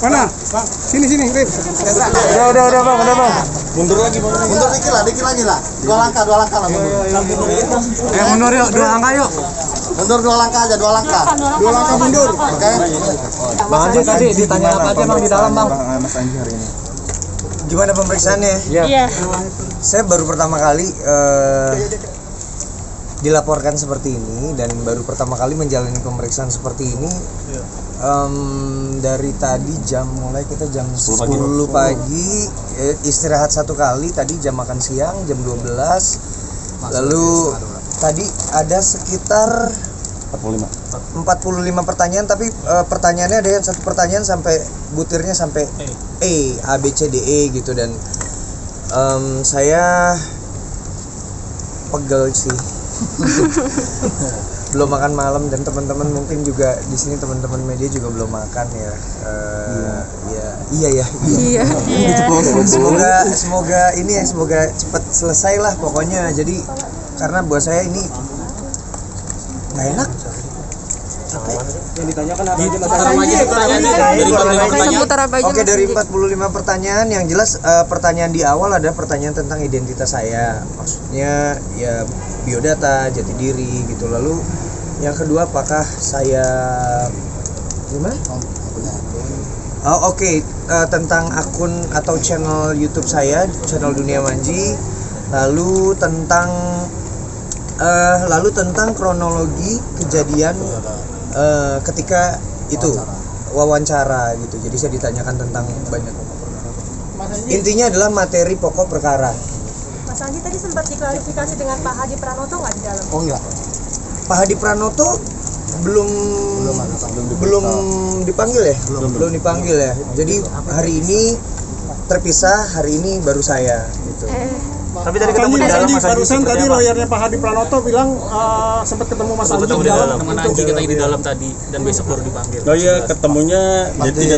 Mana? Sini Rip. Udah bang. Mundur dikit lagi lah. Dua langkah lah mundur. Mundur yuk, 2 langkah yuk. Mundur 2 langkah aja, 2 langkah. 2 langkah mundur. Oke. Bang Anji tadi ditanya apa aja bang di dalam bang? Mas Anji hari ini. Gimana pemeriksaannya? Iya. Saya baru pertama kali dilaporkan seperti ini dan baru pertama kali menjalani pemeriksaan seperti ini. Dari tadi mulai kita jam 10 pagi, istirahat 1 kali, tadi jam makan siang jam 12. Lalu tadi ada sekitar 45 pertanyaan, tapi pertanyaannya ada yang satu pertanyaan sampai butirnya sampai E, A, B, C, D, E gitu, dan saya pegel sih. Belum makan malam, dan teman-teman mungkin juga di sini teman-teman media juga belum makan ya. Iya. Semoga ini ya, semoga cepat selesai lah pokoknya. Jadi karena buat saya ini nggak enak. Yang ditanyakan apa aja? Oke, dari 45 pertanyaan yang jelas, pertanyaan di awal ada pertanyaan tentang identitas saya, maksudnya ya biodata, jati diri gitu. Lalu yang kedua, apakah saya gimana? Tentang akun atau channel YouTube saya, channel Dunia Manji. Lalu tentang kronologi kejadian ketika itu wawancara gitu. Jadi saya ditanyakan tentang banyak. Intinya adalah materi pokok perkara. Mas Anji tadi sempat diklarifikasi dengan Pak Hadi Pranoto nggak di dalam? Oh enggak. Pak Hadi Pranoto belum dipanggil ya? Belum dipanggil ya. Jadi hari ini terpisah, hari ini baru saya gitu. Tapi tadi ketemu di dalam Mas Anji. Barusan tadi lawyernya Pak Hadi Pranoto bilang sempat ketemu Mas Anji di dalam. Teman Anji katanya di dalam tadi, dan besok baru dipanggil. Oh iya, ketemunya jadi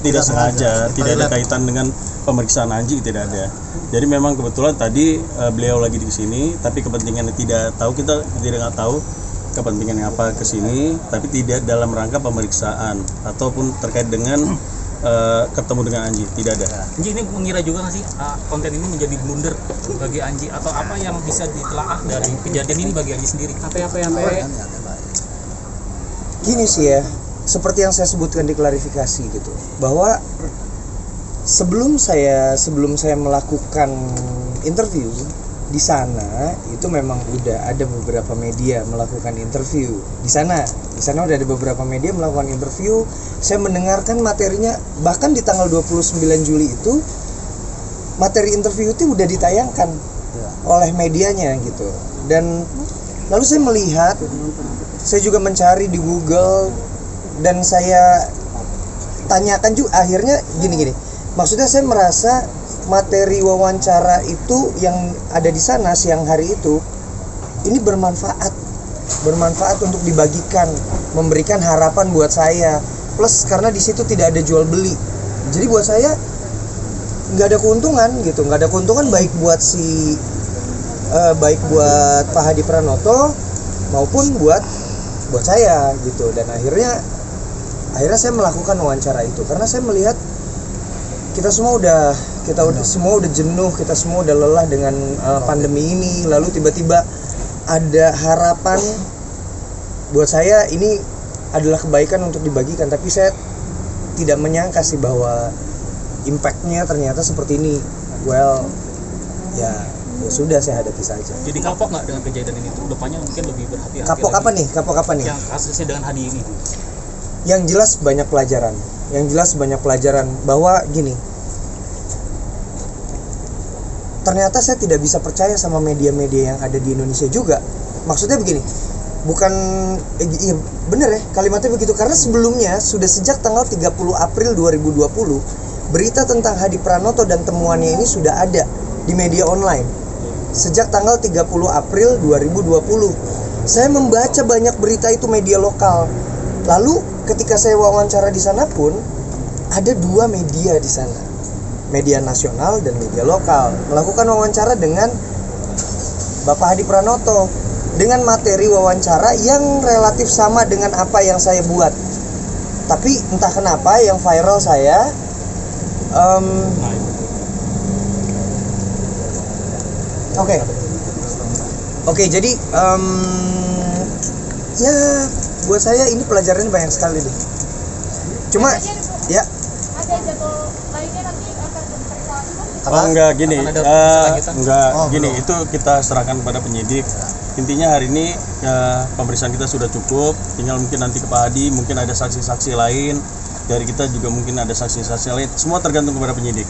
tidak sengaja, tidak ada kaitan dengan pemeriksaan Anji, tidak ada. Jadi memang kebetulan tadi beliau lagi di sini, tapi kepentingannya tidak tahu, kita tidak tahu kepentingannya apa ke sini, tapi tidak dalam rangka pemeriksaan ataupun terkait dengan ketemu dengan Anji, tidak ada. Anji ini mengira juga nggak sih konten ini menjadi blunder bagi Anji, atau apa yang bisa ditelaah dari kejadian ini bagi Anji sendiri? Gini sih ya, seperti yang saya sebutkan di klarifikasi gitu, bahwa sebelum saya melakukan interview di sana, itu memang udah ada beberapa media melakukan interview di sana udah ada beberapa media melakukan interview. Saya mendengarkan materinya, bahkan di tanggal 29 Juli itu materi interview itu udah ditayangkan oleh medianya gitu. Dan lalu saya melihat, saya juga mencari di Google, dan saya tanyakan juga, akhirnya gini, maksudnya saya merasa materi wawancara itu yang ada di sana siang hari itu ini bermanfaat untuk dibagikan, memberikan harapan buat saya. Plus karena di situ tidak ada jual beli, jadi buat saya nggak ada keuntungan gitu, baik buat Pak Hadi Pranoto maupun buat saya gitu. Dan akhirnya saya melakukan wawancara itu karena saya melihat kita semua udah jenuh, kita semua udah lelah dengan pandemi ini. Lalu tiba-tiba ada harapan, buat saya ini adalah kebaikan untuk dibagikan, tapi saya tidak menyangka sih bahwa impactnya ternyata seperti ini. Well, ya sudah, saya hadapi saja. Jadi kapok nggak dengan kejadian ini? Depannya mungkin lebih berhati-hati. Kapok apa nih? Yang kasusnya dengan Hadi ini. Yang jelas banyak pelajaran bahwa gini, ternyata saya tidak bisa percaya sama media-media yang ada di Indonesia juga. Maksudnya begini, bukan iya bener ya kalimatnya begitu, karena sebelumnya sudah sejak tanggal 30 April 2020 berita tentang Hadi Pranoto dan temuannya ini sudah ada di media online. Sejak tanggal 30 April 2020 saya membaca banyak berita itu media lokal. Lalu ketika saya wawancara di sana pun ada 2 media di sana, media nasional dan media lokal, melakukan wawancara dengan Bapak Hadi Pranoto dengan materi wawancara yang relatif sama dengan apa yang saya buat. Tapi entah kenapa yang viral saya Oke, jadi ya buat saya ini pelajarannya banyak sekali deh. Cuma ya Ada jadwal lainnya nanti akan diperkuat. Oh enggak gini, Akan ada lanjutan? enggak Oh, gini, belum. itu kita serahkan kepada penyidik. Intinya hari ini pemeriksaan kita sudah cukup, tinggal mungkin nanti ke Pak Hadi, mungkin ada saksi-saksi lain, dari kita juga mungkin ada saksi-saksi lain, semua tergantung kepada penyidik.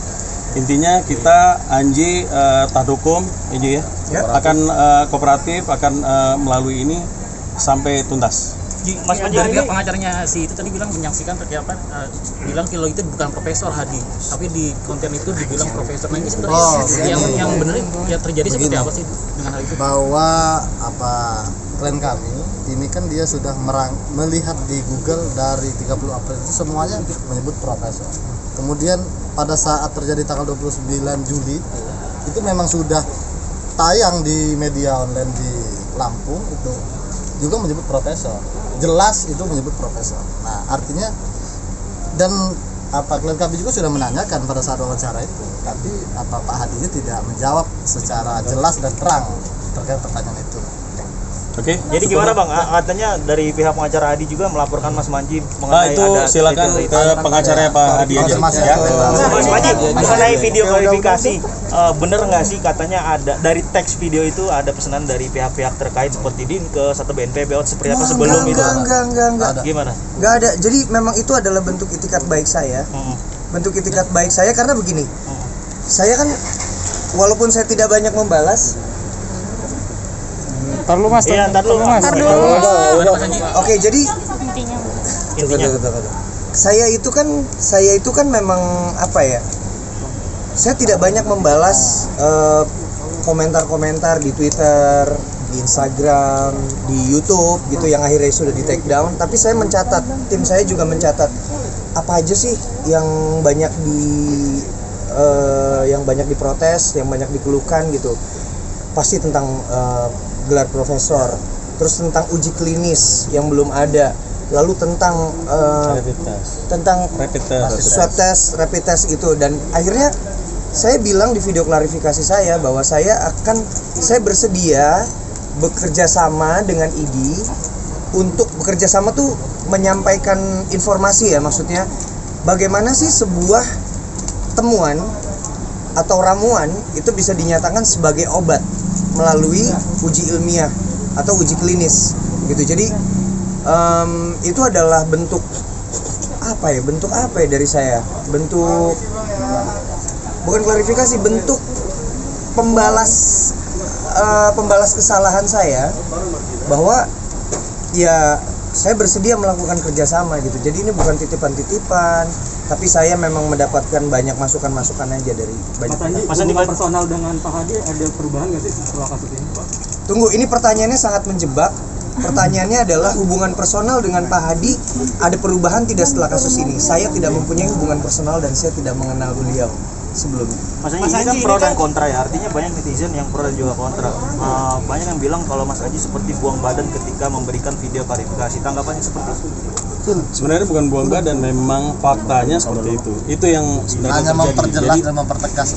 Intinya kita Anji taat hukum, Anji ya, akan kooperatif, akan melalui ini sampai tuntas. Mas Panji, dari pihak pengacaranya si itu tadi bilang menyaksikan terkait bilang kalau itu bukan Profesor Hadi, tapi di konten itu dibilang Profesor. Nah ini sebenarnya yang benar yang terjadi seperti apa sih dengan hal itu? Bahwa klien kami ini kan dia sudah melihat di Google dari 30 April itu semuanya menyebut Profesor. Kemudian pada saat terjadi tanggal 29 Juli itu memang sudah tayang di media online di Lampung itu juga menyebut Profesor, jelas itu menyebut Profesor. Nah artinya dan klien kami juga sudah menanyakan pada saat wawancara itu, tapi Pak Hadi ini tidak menjawab secara jelas dan terang terkait pertanyaan itu. Oke. Jadi gimana Bang? Katanya dari pihak pengacara Hadi juga melaporkan Mas Manji mengenai Itu ada silakan ke pengacaranya Pak Hadi aja Konfirmasi ya. ke- Mas Manji mengenai video klarifikasi, bener nggak sih katanya ada dari teks video itu ada pesanan dari pihak-pihak terkait seperti DIN ke 1 BNPB seperti apa sebelum itu? enggak. Gimana? Nggak ada. Jadi memang itu adalah bentuk itikat baik saya. Bentuk itikat baik saya karena begini. Saya kan walaupun saya tidak banyak membalas. Iya, ntar dulu. Oke, jadi saya itu kan memang apa ya? Saya tidak banyak membalas komentar-komentar di Twitter, di Instagram, di YouTube gitu yang akhirnya sudah di take down. Tapi saya mencatat, tim saya juga mencatat apa aja sih yang banyak diprotes, yang banyak dikeluhkan gitu. Pasti tentang gelar profesor, terus tentang uji klinis yang belum ada, lalu tentang rapid test itu. Dan akhirnya saya bilang di video klarifikasi saya bahwa saya bersedia bekerja sama dengan IDI untuk bekerja sama tuh menyampaikan informasi ya, maksudnya bagaimana sih sebuah temuan atau ramuan itu bisa dinyatakan sebagai obat melalui uji ilmiah atau uji klinis gitu. Jadi itu adalah bentuk apa ya dari saya, bentuk bukan klarifikasi, bentuk pembalas kesalahan saya bahwa ya saya bersedia melakukan kerjasama gitu. Jadi ini bukan titipan-titipan, tapi saya memang mendapatkan banyak masukan-masukan aja dari banyak pihak. Mas Andi, personal dengan Pak Hadi ada perubahan nggak sih setelah kasus ini, Pak? Tunggu, ini pertanyaannya sangat menjebak. Pertanyaannya adalah hubungan personal dengan Pak Hadi ada perubahan tidak setelah kasus ini? Saya tidak mempunyai hubungan personal dan saya tidak mengenal beliau sebelumnya. Mas Anji, ini kan pro dan kontra ya, artinya banyak netizen yang pro dan juga kontra. Banyak yang bilang kalau Mas Anji seperti buang badan ketika memberikan video klarifikasi. Tanggapannya seperti itu? Sebenarnya bukan buang badan, memang faktanya seperti itu. Itu yang sebenarnya Hanya terjadi. memperjelas Jadi dan mempertegas.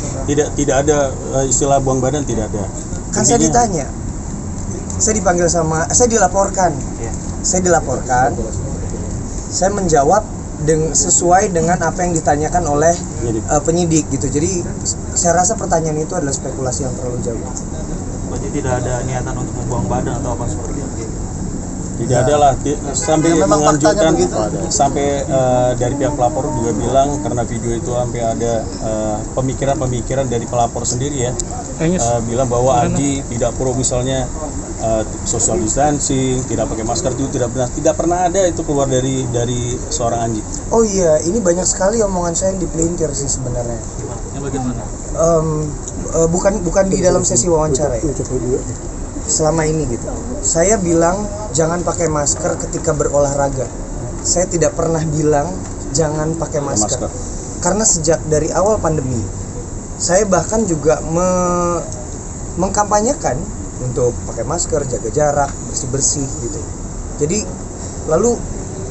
tidak ada istilah buang badan, tidak ada. Kan saya Intinya- ditanya, saya dipanggil saya dilaporkan, saya menjawab sesuai dengan apa yang ditanyakan oleh penyidik gitu. Jadi saya rasa pertanyaan itu adalah spekulasi yang terlalu jauh. Berarti tidak ada niatan untuk membuang badan atau apa seperti itu? Tidak ada lah, sampai Ya, memang menganjurkan faktanya begitu. sampai dari pihak pelapor juga bilang karena video itu sampai ada pemikiran dari pelapor sendiri ya, bilang bahwa Anji tidak pro misalnya social distancing, tidak pakai masker, itu tidak pernah ada itu keluar dari seorang Anji. Oh iya, ini banyak sekali omongan saya yang dipelintir sih sebenarnya. Yang bagaimana? Bukan di dalam sesi wawancara ya. Selama ini gitu, saya bilang jangan pakai masker ketika berolahraga. Saya tidak pernah bilang jangan pakai masker. Karena sejak dari awal pandemi, saya bahkan juga mengkampanyekan untuk pakai masker, jaga jarak, bersih-bersih gitu. Jadi lalu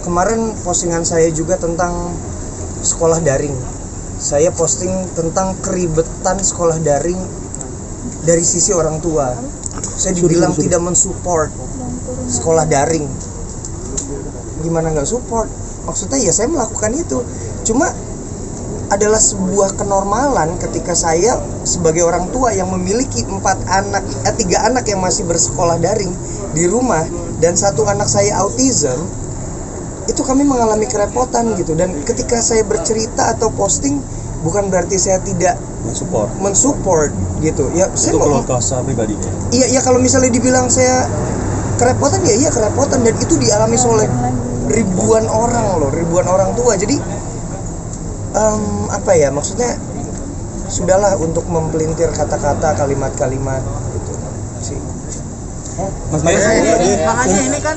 kemarin postingan saya juga tentang sekolah daring. Saya posting tentang keribetan sekolah daring dari sisi orang tua. Saya dibilang tidak mensupport sekolah daring. Gimana nggak support? Maksudnya ya saya melakukan itu. Cuma adalah sebuah kenormalan ketika saya sebagai orang tua yang memiliki 3 anak yang masih bersekolah daring di rumah dan 1 anak saya autism, itu kami mengalami kerepotan gitu. Dan ketika saya bercerita atau posting, bukan berarti saya tidak mensupport gitu ya. Saya Itu kalau kuasa pribadi ya. Iya kalau misalnya dibilang saya kerepotan, ya iya kerepotan, dan itu dialami oleh ribuan orang tua. Jadi apa ya, maksudnya sudahlah untuk mempelintir kata-kata, kalimat-kalimat gitu sih. Makanya ini kan